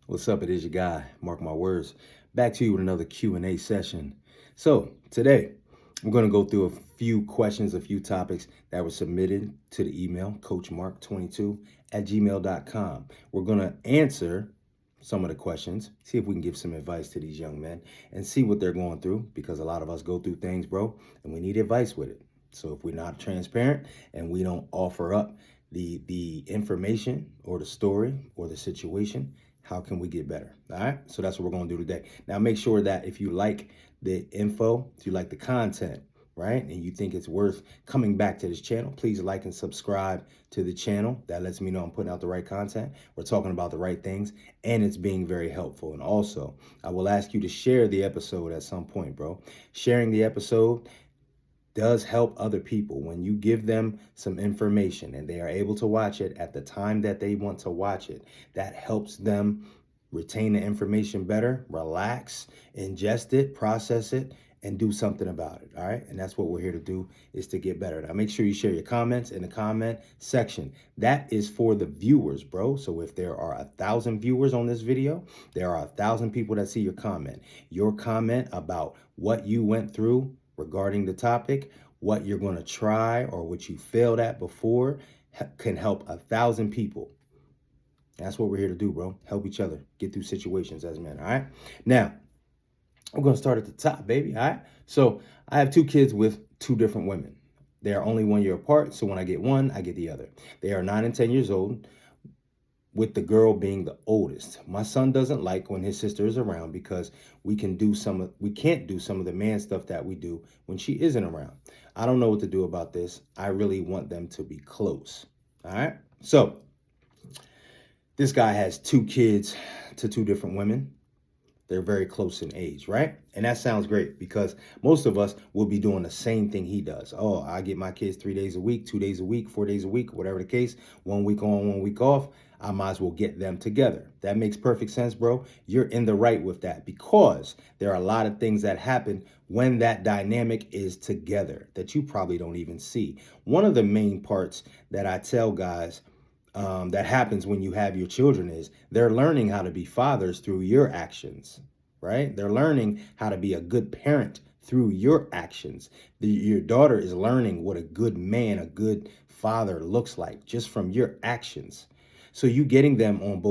What's up? It is your guy, MarcMyWords, back to you with another Q&A session. So today, I'm going to go through a few questions, a few topics that were submitted to the email, coachmark22@gmail.com. We're going to answer some of the questions, see if we can give some advice to these young men and see what they're going through, because a lot of us go through things, bro, and we need advice with it. So if we're not transparent and we don't offer up the information or the story or the situation, how can we get better? All right. So that's what we're going to do today. Now, make sure that if you like the info, if you like the content, right, and you think it's worth coming back to this channel, please like and subscribe to the channel. That lets me know I'm putting out the right content. We're talking about the right things, and it's being very helpful. And also, I will ask you to share the episode at some point, bro. Sharing the episode does help other people. When you give them some information and they are able to watch it at the time that they want to watch it, that helps them retain the information better, relax, ingest it, process it, and do something about it. All right. And that's what we're here to do, is to get better. Now, make sure you share your comments in the comment section. That is for the viewers, bro. So if there are 1,000 viewers on this video, there are 1,000 people that see your comment. Your comment about what you went through regarding the topic, what you're going to try, or what you failed at before, can help 1,000 people. That's what we're here to do, bro. Help each other get through situations as men. All right. Now, we're going to start at the top, baby. All right. So I have two kids with two different women. They are only 1 year apart. So when I get one, I get the other. They are 9 and 10 years old, with the girl being the oldest. My son doesn't like when his sister is around because we can't do some of the man stuff that we do when she isn't around. I don't know what to do about this. I really want them to be close. All right. So this guy has two kids to two different women. They're very close in age, right? And that sounds great, because most of us will be doing the same thing he does. Oh, I get my kids 3 days a week, 2 days a week, 4 days a week, whatever the case, 1 week on, 1 week off. I might as well get them together. That makes perfect sense, bro. You're in the right with that, because there are a lot of things that happen when that dynamic is together that you probably don't even see. One of the main parts that I tell guys that happens when you have your children is they're learning how to be fathers through your actions, right? They're learning how to be a good parent through your actions. Your daughter is learning what a good man, a good father looks like just from your actions. So you getting them on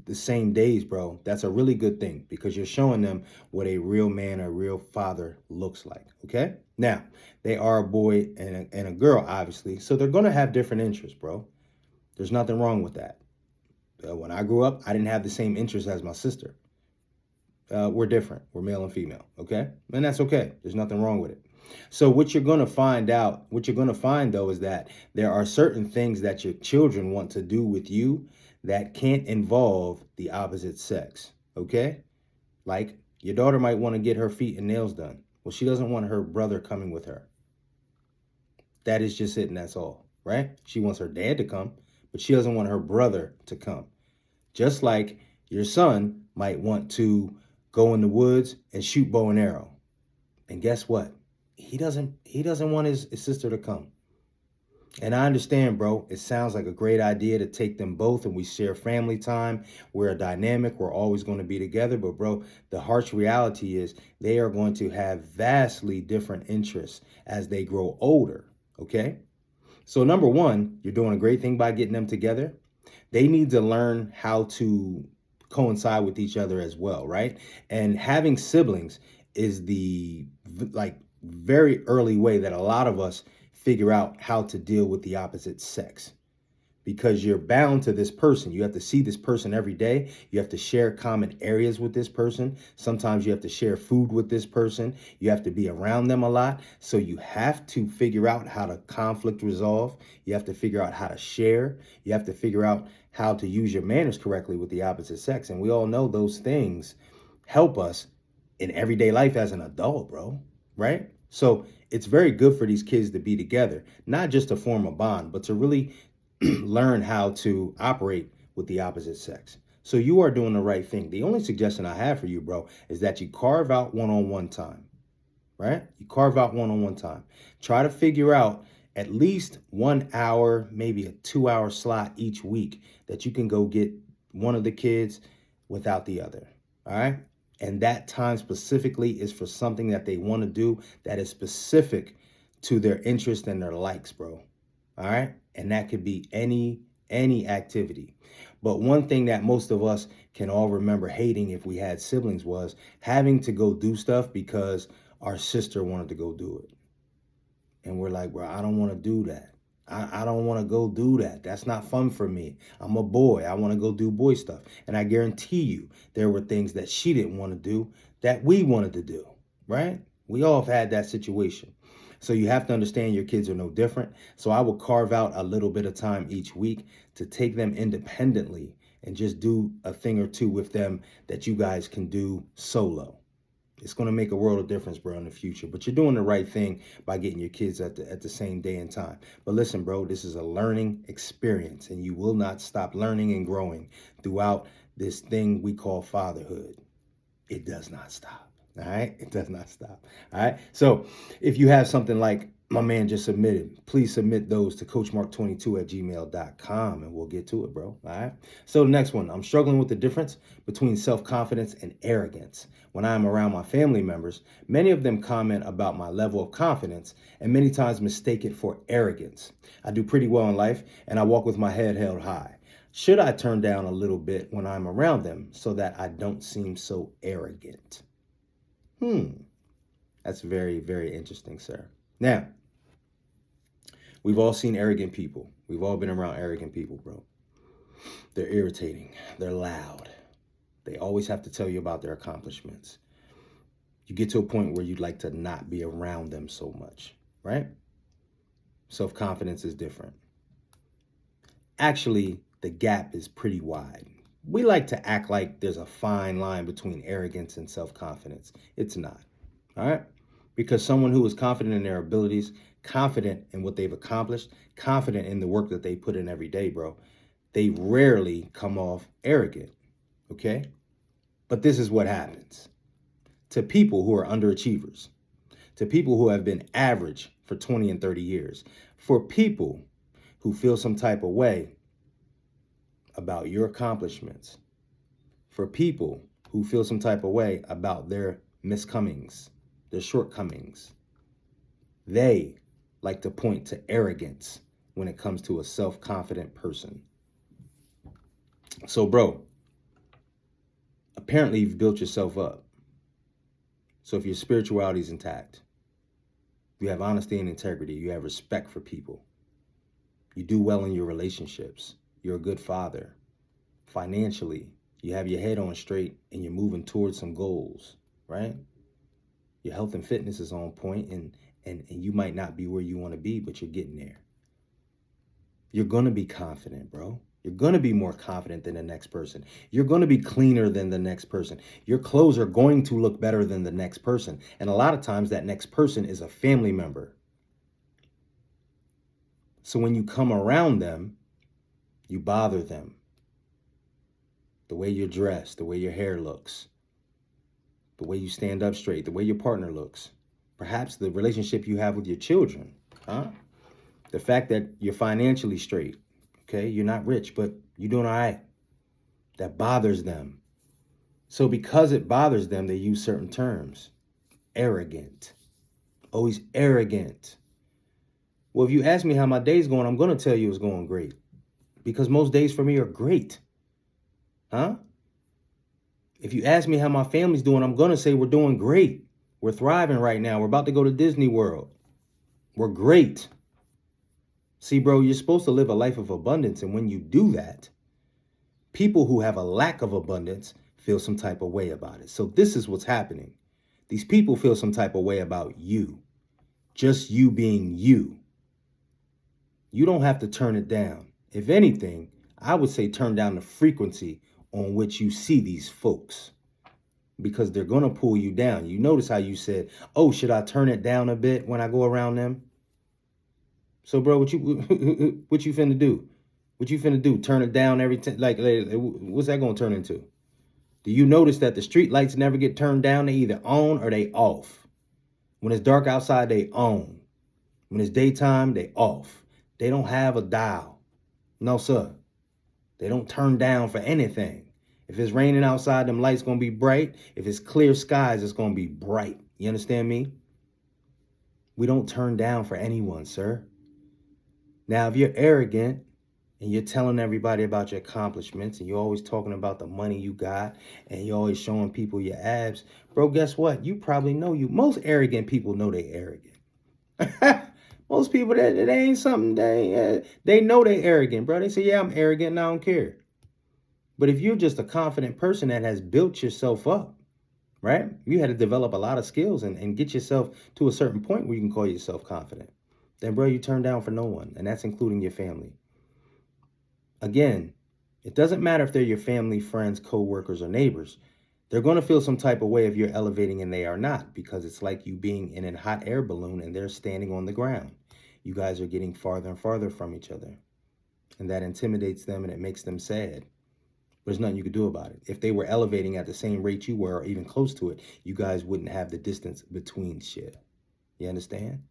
the same days, bro, that's a really good thing, because you're showing them what a real man, a real father looks like. Okay. Now, they are a boy and a girl, obviously. So they're going to have different interests, bro. There's nothing wrong with that. When I grew up, I didn't have the same interests as my sister. We're different. We're male and female. Okay. And that's okay. There's nothing wrong with it. So what you're going to find though, is that there are certain things that your children want to do with you that can't involve the opposite sex. Okay. Like your daughter might want to get her feet and nails done. Well, she doesn't want her brother coming with her. That is just it. And that's all, right? She wants her dad to come, but she doesn't want her brother to come. Just like your son might want to go in the woods and shoot bow and arrow. And guess what? He doesn't want his sister to come. And I understand, bro, it sounds like a great idea to take them both and we share family time. We're a dynamic. We're always going to be together. But, bro, the harsh reality is they are going to have vastly different interests as they grow older. Okay? So number one, you're doing a great thing by getting them together. They need to learn how to coincide with each other as well, right? And having siblings is the very early way that a lot of us figure out how to deal with the opposite sex, because you're bound to this person. You have to see this person every day. You have to share common areas with this person. Sometimes you have to share food with this person. You have to be around them a lot. So you have to figure out how to conflict resolve. You have to figure out how to share. You have to figure out how to use your manners correctly with the opposite sex. And we all know those things help us in everyday life as an adult, bro, right? So it's very good for these kids to be together, not just to form a bond, but to really learn how to operate with the opposite sex. So you are doing the right thing. The only suggestion I have for you, bro, is that you carve out one-on-one time, right? You carve out one-on-one time. Try to figure out at least 1 hour, maybe a 2-hour slot each week that you can go get one of the kids without the other. All right. And that time specifically is for something that they want to do that is specific to their interest and their likes, bro. All right. And that could be any activity. But one thing that most of us can all remember hating if we had siblings was having to go do stuff because our sister wanted to go do it. And we're like, bro, I don't want to do that. I don't want to go do that. That's not fun for me. I'm a boy. I want to go do boy stuff. And I guarantee you there were things that she didn't want to do that we wanted to do, right? We all have had that situation. So you have to understand your kids are no different. So I will carve out a little bit of time each week to take them independently and just do a thing or two with them that you guys can do solo. It's going to make a world of difference, bro, in the future. But you're doing the right thing by getting your kids at the same day and time. But listen, bro, this is a learning experience, and you will not stop learning and growing throughout this thing we call fatherhood. It does not stop. All right? It does not stop. All right? So if you have something like my man just submitted, please submit those to coachmark22@gmail.com and we'll get to it, bro. All right? So the next one, I'm struggling with the difference between self-confidence and arrogance. When I'm around my family members, many of them comment about my level of confidence and many times mistake it for arrogance. I do pretty well in life and I walk with my head held high. Should I turn down a little bit when I'm around them so that I don't seem so arrogant? That's very, very interesting, sir. Now, we've all seen arrogant people. We've all been around arrogant people, bro. They're irritating. They're loud. They always have to tell you about their accomplishments. You get to a point where you'd like to not be around them so much, right? Self-confidence is different. Actually, the gap is pretty wide. We like to act like there's a fine line between arrogance and self-confidence. It's not, all right? Because someone who is confident in their abilities, confident in what they've accomplished, confident in the work that they put in every day, bro, they rarely come off arrogant, okay? But this is what happens to people who are underachievers, to people who have been average for 20 and 30 years, for people who feel some type of way about your accomplishments, for people who feel some type of way about their miscomings, their shortcomings. They like to point to arrogance when it comes to a self-confident person. So, bro, apparently you've built yourself up. So if your spirituality is intact, you have honesty and integrity, you have respect for people, you do well in your relationships, you're a good father, financially, you have your head on straight and you're moving towards some goals, right? Your health and fitness is on point and you might not be where you want to be, but you're getting there. You're going to be confident, bro. You're going to be more confident than the next person. You're going to be cleaner than the next person. Your clothes are going to look better than the next person. And a lot of times that next person is a family member. So when you come around them, you bother them. The way you're dressed, the way your hair looks, the way you stand up straight, the way your partner looks, perhaps the relationship you have with your children, huh? The fact that you're financially straight, okay? You're not rich, but you're doing all right. That bothers them. So because it bothers them, they use certain terms. Arrogant. Oh, he's arrogant. Well, if you ask me how my day's going, I'm going to tell you it's going great. Because most days for me are great. Huh? If you ask me how my family's doing, I'm going to say we're doing great. We're thriving right now. We're about to go to Disney World. We're great. See, bro, you're supposed to live a life of abundance. And when you do that, people who have a lack of abundance feel some type of way about it. So this is what's happening. These people feel some type of way about you. Just you being you. You don't have to turn it down. If anything, I would say turn down the frequency on which you see these folks, because they're going to pull you down. You notice how you said, oh, should I turn it down a bit when I go around them? So, bro, what you finna do? What you finna do? Turn it down every time? Like, what's that going to turn into? Do you notice that the street lights never get turned down? They either on or they off. When it's dark outside, they on. When it's daytime, they off. They don't have a dial. No, sir. They don't turn down for anything. If it's raining outside, them lights going to be bright. If it's clear skies, it's going to be bright. You understand me? We don't turn down for anyone, sir. Now, if you're arrogant and you're telling everybody about your accomplishments and you're always talking about the money you got and you're always showing people your abs, bro, guess what? You probably know you. Most arrogant people know they're arrogant. Most people, that ain't something, they know they're arrogant, bro. They say, yeah, I'm arrogant and I don't care. But if you're just a confident person that has built yourself up, right? You had to develop a lot of skills and get yourself to a certain point where you can call yourself confident. Then, bro, you turn down for no one, and that's including your family. Again, it doesn't matter if they're your family, friends, co-workers, or neighbors. They're going to feel some type of way if you're elevating and they are not, because it's like you being in a hot air balloon and they're standing on the ground. You guys are getting farther and farther from each other, and that intimidates them and it makes them sad. There's nothing you could do about it. If they were elevating at the same rate you were, or even close to it, you guys wouldn't have the distance between shit. You understand?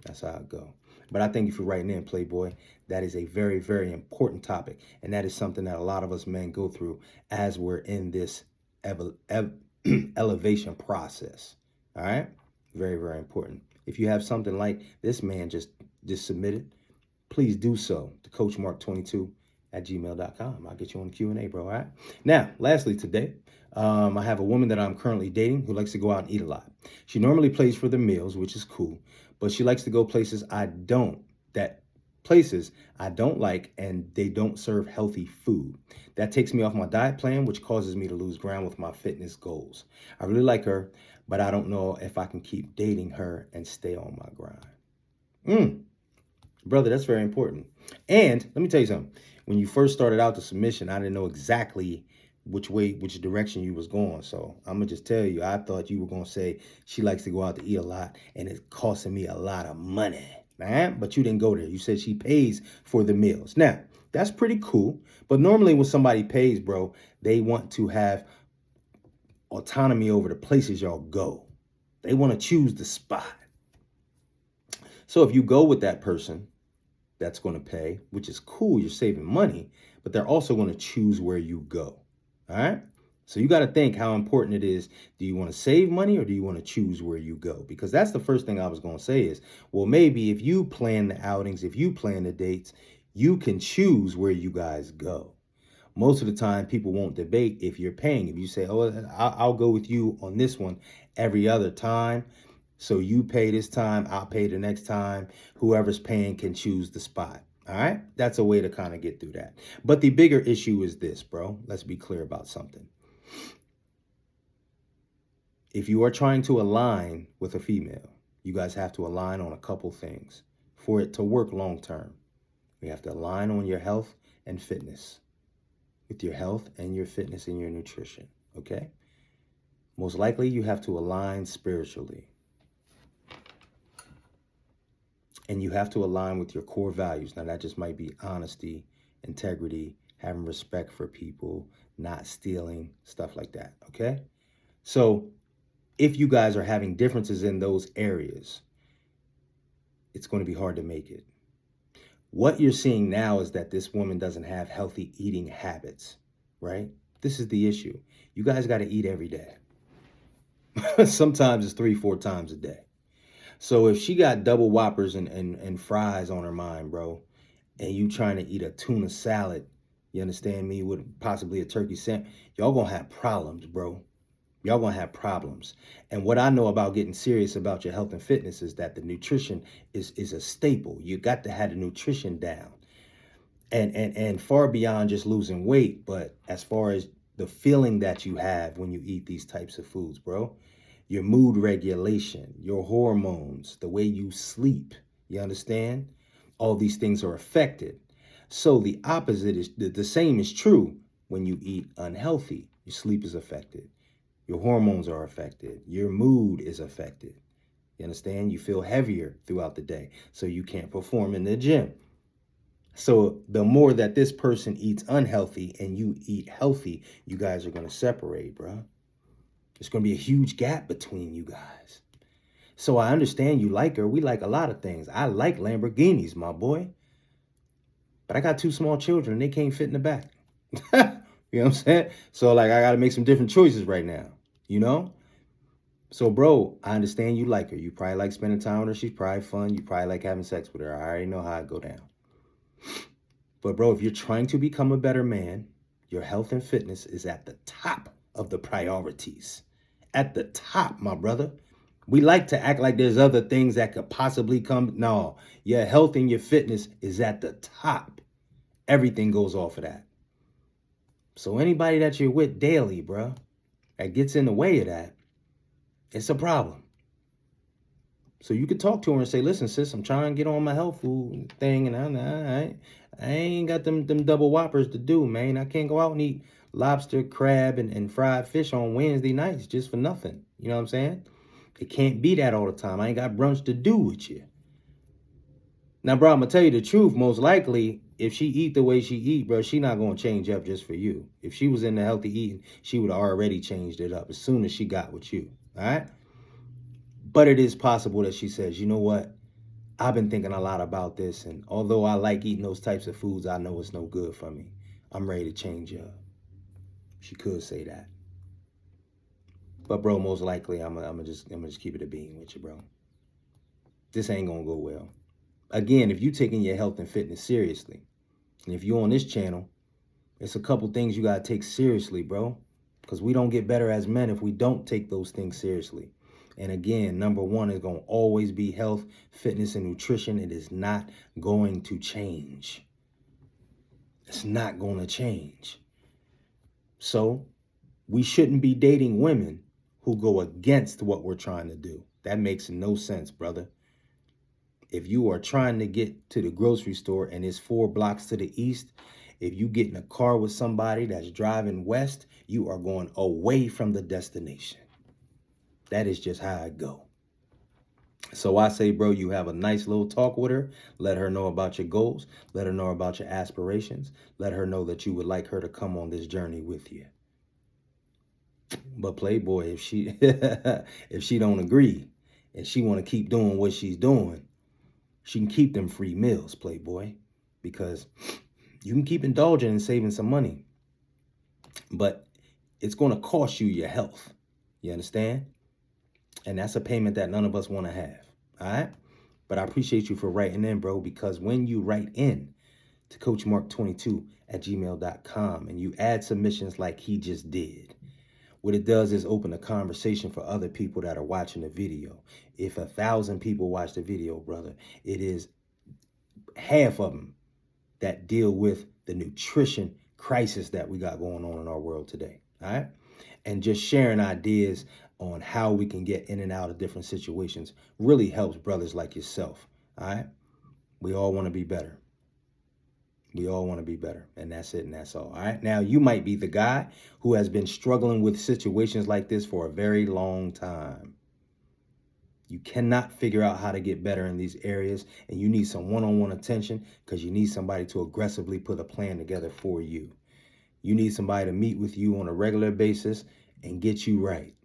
That's how it go. But I thank you for writing in, Playboy. That is a very, very important topic. And that is something that a lot of us men go through as we're in this elevation process. All right? Very, very important. If you have something like this man just submitted, please do so to CoachMarc22@gmail.com. I'll get you on the Q&A, bro. All right? Now, lastly today, I have a woman that I'm currently dating who likes to go out and eat a lot. She normally pays for the meals, which is cool, but she likes to go places I don't like, and they don't serve healthy food. That takes me off my diet plan, which causes me to lose ground with my fitness goals. I really like her, but I don't know if I can keep dating her and stay on my grind. Brother, that's very important. And let me tell you something. When you first started out the submission, I didn't know exactly which direction you was going. So I'm going to just tell you, I thought you were going to say she likes to go out to eat a lot and it's costing me a lot of money, man. But you didn't go there. You said she pays for the meals. Now, that's pretty cool. But normally when somebody pays, bro, they want to have autonomy over the places y'all go. They want to choose the spot. So if you go with that person that's going to pay, which is cool, you're saving money, but they're also going to choose where you go. All right? So you got to think how important it is. Do you want to save money or do you want to choose where you go? Because that's the first thing I was going to say is, well, maybe if you plan the outings, if you plan the dates, you can choose where you guys go. Most of the time, people won't debate if you're paying. If you say, oh, I'll go with you on this one every other time. So you pay this time, I'll pay the next time. Whoever's paying can choose the spot. All right? That's a way to kind of get through that. But the bigger issue is this, bro. Let's be clear about something. If you are trying to align with a female, you guys have to align on a couple things for it to work long term. You have to align on your health and fitness. With your health and your fitness and your nutrition, okay? Most likely you have to align spiritually. And you have to align with your core values. Now, that just might be honesty, integrity, having respect for people, not stealing, stuff like that, okay? So if you guys are having differences in those areas, it's going to be hard to make it. What you're seeing now is that this woman doesn't have healthy eating habits, right? This is the issue. You guys got to eat every day. Sometimes it's 3-4 times a day. So if she got double whoppers and fries on her mind, bro, and you trying to eat a tuna salad, you understand me, with possibly a turkey sandwich, y'all gonna have problems, bro. Y'all gonna have problems. And what I know about getting serious about your health and fitness is that the nutrition is a staple. You got to have the nutrition down. And far beyond just losing weight, but as far as the feeling that you have when you eat these types of foods, bro. Your mood regulation, your hormones, the way you sleep, you understand? All these things are affected. So the opposite is, the same is true when you eat unhealthy. Your sleep is affected. Your hormones are affected. Your mood is affected. You understand? You feel heavier throughout the day, so you can't perform in the gym. So the more that this person eats unhealthy and you eat healthy, you guys are going to separate, bro. There's going to be a huge gap between you guys. So I understand you like her. We like a lot of things. I like Lamborghinis, my boy. But I got 2 small children and they can't fit in the back. You know what I'm saying? So like I gotta make some different choices right now, you know? So bro, I understand you like her. You probably like spending time with her. She's probably fun. You probably like having sex with her. I already know how it go down. But bro, if you're trying to become a better man, your health and fitness is at the top of the priorities. At the top, my brother. We like to act like there's other things that could possibly come. No, your health and your fitness is at the top. Everything goes off of that. So anybody that you're with daily, bro, that gets in the way of that, it's a problem. So you could talk to her and say, listen, sis, I'm trying to get on my health food thing, and I ain't got them double whoppers to do, man. I can't go out and eat lobster, crab, and fried fish on Wednesday nights just for nothing. You know what I'm saying? It can't be that all the time. I ain't got brunch to do with you. Now, bro, I'm going to tell you the truth. Most likely, if she eat the way she eat, bro, she not going to change up just for you. If she was into healthy eating, she would have already changed it up as soon as she got with you. All right? But it is possible that she says, you know what? I've been thinking a lot about this. And although I like eating those types of foods, I know it's no good for me. I'm ready to change up. She could say that. But bro, most likely I'm gonna just keep it a bean with you, bro. This ain't gonna go well. Again, if you taking your health and fitness seriously, and if you're on this channel, it's a couple things you gotta take seriously, bro. Because we don't get better as men if we don't take those things seriously. And again, number one is gonna always be health, fitness, and nutrition. It is not going to change. It's not gonna change. So we shouldn't be dating women who go against what we're trying to do. That makes no sense, brother. If you are trying to get to the grocery store and it's 4 blocks to the east, if you get in a car with somebody that's driving west, you are going away from the destination. That is just how I go. So I say, bro, you have a nice little talk with her. Let her know about your goals. Let her know about your aspirations. Let her know that you would like her to come on this journey with you. But Playboy, if she if she don't agree and she want to keep doing what she's doing, she can keep them free meals, Playboy, because you can keep indulging and saving some money, but it's going to cost you your health. You understand? And that's a payment that none of us want to have. All right? But I appreciate you for writing in, bro, because when you write in to coachmark22@gmail.com and you add submissions like he just did, what it does is open a conversation for other people that are watching the video. If 1,000 people watch the video, brother, it is half of them that deal with the nutrition crisis that we got going on in our world today. All right. And just sharing ideas on how we can get in and out of different situations really helps brothers like yourself. All right. We all want to be better. We all want to be better, and that's it, and that's all. All right. Now, you might be the guy who has been struggling with situations like this for a very long time. You cannot figure out how to get better in these areas, and you need some one-on-one attention because you need somebody to aggressively put a plan together for you. You need somebody to meet with you on a regular basis and get you right,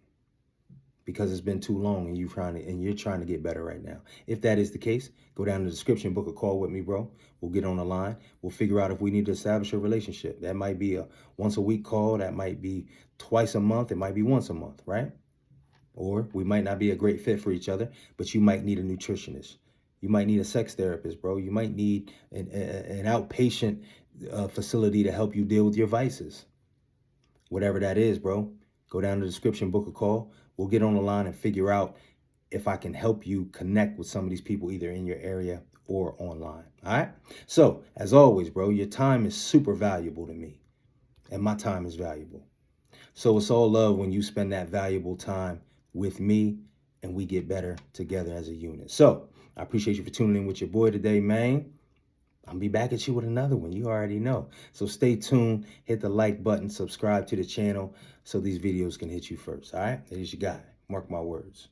because it's been too long and you're trying to get better right now. If that is the case, go down to the description, book a call with me, bro. We'll get on the line. We'll figure out if we need to establish a relationship. That might be a once a week call. That might be twice a month. It might be once a month, right? Or we might not be a great fit for each other, but you might need a nutritionist. You might need a sex therapist, bro. You might need an outpatient facility to help you deal with your vices. Whatever that is, bro, go down to the description, book a call. We'll get on the line and figure out if I can help you connect with some of these people either in your area or online. All right. So as always, bro, your time is super valuable to me, and my time is valuable. So it's all love when you spend that valuable time with me and we get better together as a unit. So I appreciate you for tuning in with your boy today, man. I'll be back at you with another one. You already know. So stay tuned. Hit the like button. Subscribe to the channel so these videos can hit you first. All right? That is your guy, Mark My Words.